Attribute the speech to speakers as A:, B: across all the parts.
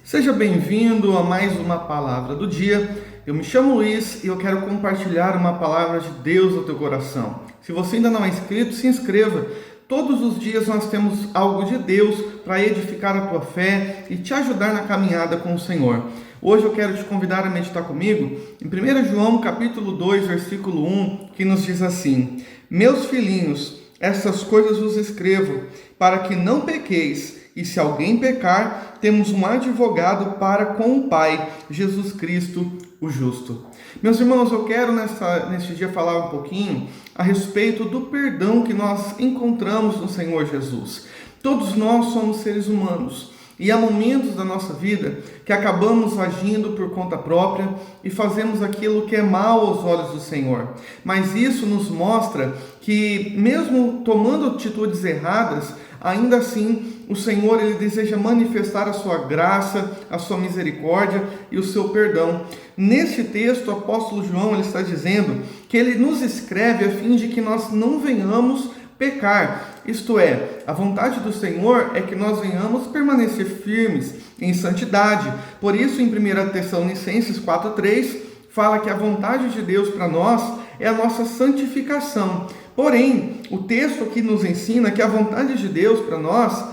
A: Seja bem-vindo a mais uma palavra do dia. Eu me chamo Luiz e eu quero compartilhar uma palavra de Deus no teu coração. Se você ainda não é inscrito, se inscreva. Todos os dias nós temos algo de Deus para edificar a tua fé e te ajudar na caminhada com o Senhor. Hoje eu quero te convidar a meditar comigo em 1 João capítulo 2, versículo 1, que nos diz assim: Meus filhinhos, essas coisas vos escrevo, para que não pequeis. E se alguém pecar, temos um advogado para com o Pai, Jesus Cristo, o justo. Meus irmãos, eu quero neste dia falar um pouquinho a respeito do perdão que nós encontramos no Senhor Jesus. Todos nós somos seres humanos e há momentos da nossa vida que acabamos agindo por conta própria e fazemos aquilo que é mal aos olhos do Senhor. Mas isso nos mostra que, mesmo tomando atitudes erradas, ainda assim, o Senhor ele deseja manifestar a sua graça, a sua misericórdia e o seu perdão. Neste texto, o apóstolo João ele está dizendo que ele nos escreve a fim de que nós não venhamos pecar. Isto é, a vontade do Senhor é que nós venhamos permanecer firmes em santidade. Por isso, em 1 Tessalonicenses 4:3, fala que a vontade de Deus para nós é a nossa santificação. Porém, o texto aqui nos ensina que a vontade de Deus para nós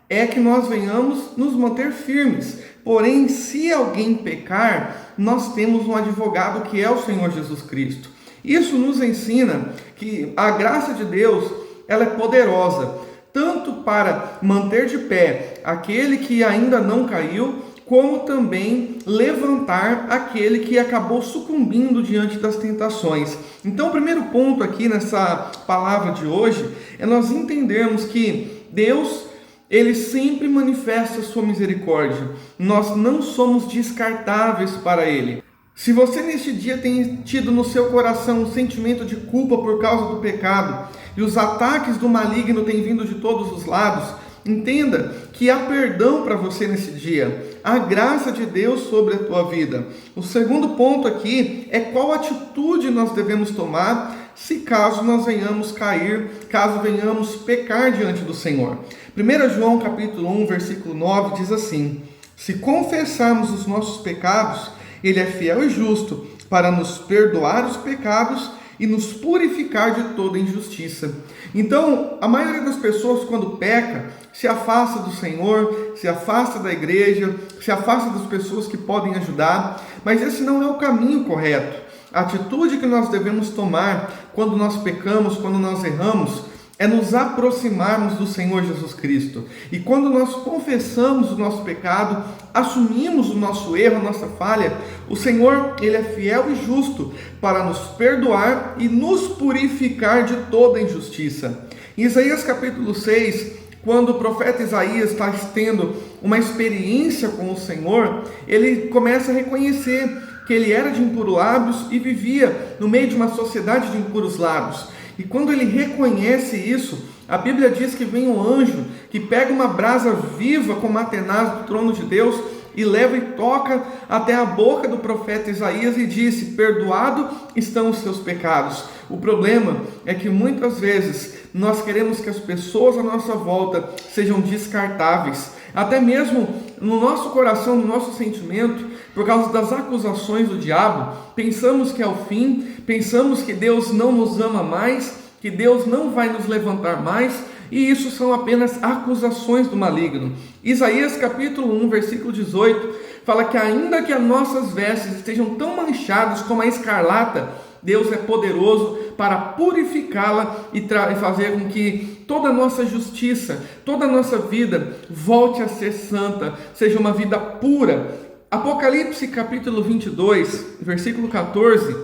A: é que nós venhamos nos manter firmes. Porém, se alguém pecar, nós temos um advogado que é o Senhor Jesus Cristo. Isso nos ensina que a graça de Deus ela é poderosa, tanto para manter de pé aquele que ainda não caiu, como também levantar aquele que acabou sucumbindo diante das tentações. Então, o primeiro ponto aqui nessa palavra de hoje é nós entendermos que Deus, ele sempre manifesta a sua misericórdia. Nós não somos descartáveis para ele. Se você neste dia tem tido no seu coração um sentimento de culpa por causa do pecado e os ataques do maligno têm vindo de todos os lados, entenda que há perdão para você nesse dia. Há graça de Deus sobre a tua vida. O segundo ponto aqui é qual atitude nós devemos tomar se caso nós venhamos cair, caso venhamos pecar diante do Senhor. 1 João capítulo 1, versículo 9 diz assim: Se confessarmos os nossos pecados, Ele é fiel e justo para nos perdoar os pecados e nos purificar de toda injustiça. Então, a maioria das pessoas, quando peca, se afasta do Senhor, se afasta da igreja, se afasta das pessoas que podem ajudar, mas esse não é o caminho correto. A atitude que nós devemos tomar quando nós pecamos, quando nós erramos, é nos aproximarmos do Senhor Jesus Cristo. E quando nós confessamos o nosso pecado, assumimos o nosso erro, a nossa falha, o Senhor, Ele é fiel e justo para nos perdoar e nos purificar de toda injustiça. Em Isaías capítulo 6, quando o profeta Isaías está tendo uma experiência com o Senhor, ele começa a reconhecer que ele era de impuros lábios e vivia no meio de uma sociedade de impuros lábios. E quando ele reconhece isso, a Bíblia diz que vem um anjo que pega uma brasa viva como a tenaz do trono de Deus e leva e toca até a boca do profeta Isaías e disse: perdoado estão os seus pecados. O problema é que muitas vezes nós queremos que as pessoas à nossa volta sejam descartáveis, até mesmo no nosso coração, no nosso sentimento, por causa das acusações do diabo, pensamos que é o fim, pensamos que Deus não nos ama mais, que Deus não vai nos levantar mais, e isso são apenas acusações do maligno. Isaías capítulo 1, versículo 18, fala que ainda que as nossas vestes estejam tão manchadas como a escarlata, Deus é poderoso para purificá-la e fazer com que toda a nossa justiça, toda a nossa vida volte a ser santa, seja uma vida pura. Apocalipse capítulo 22, versículo 14,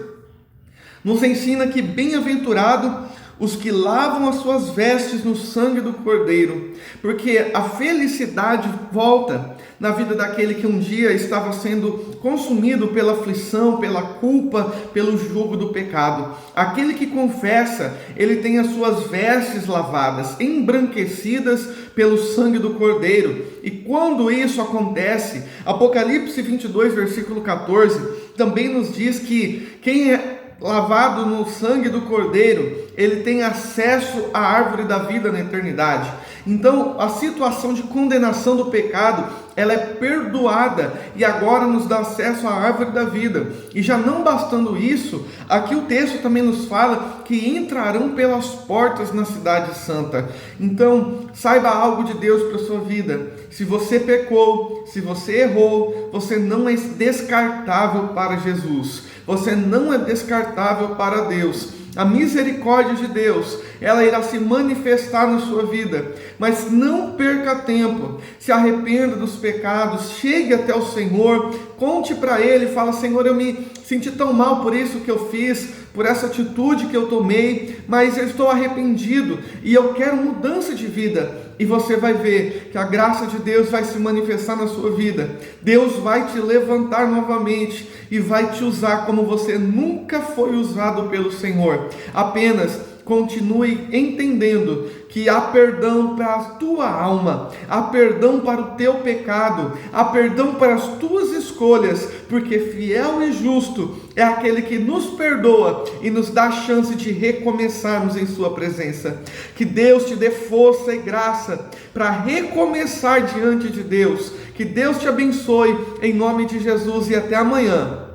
A: nos ensina que bem-aventurado os que lavam as suas vestes no sangue do Cordeiro, porque a felicidade volta na vida daquele que um dia estava sendo consumido pela aflição, pela culpa, pelo jugo do pecado. Aquele que confessa, ele tem as suas vestes lavadas, embranquecidas pelo sangue do Cordeiro. E quando isso acontece, Apocalipse 22, versículo 14, também nos diz que quem é lavado no sangue do Cordeiro, ele tem acesso à árvore da vida na eternidade. Então, a situação de condenação do pecado, ela é perdoada e agora nos dá acesso à árvore da vida. E já não bastando isso, aqui o texto também nos fala que entrarão pelas portas na cidade santa. Então, saiba algo de Deus para a sua vida. Se você pecou, se você errou, você não é descartável para Jesus. Você não é descartável para Deus. A misericórdia de Deus, ela irá se manifestar na sua vida, mas não perca tempo, se arrependa dos pecados, chegue até o Senhor, conte para Ele, fala: Senhor, eu me senti tão mal por isso que eu fiz, por essa atitude que eu tomei, mas eu estou arrependido e eu quero mudança de vida. E você vai ver que a graça de Deus vai se manifestar na sua vida. Deus vai te levantar novamente e vai te usar como você nunca foi usado pelo Senhor. Apenas continue entendendo que há perdão para a tua alma, há perdão para o teu pecado, há perdão para as tuas escolhas, porque fiel e justo é aquele que nos perdoa e nos dá a chance de recomeçarmos em sua presença. Que Deus te dê força e graça para recomeçar diante de Deus. Que Deus te abençoe em nome de Jesus e até amanhã.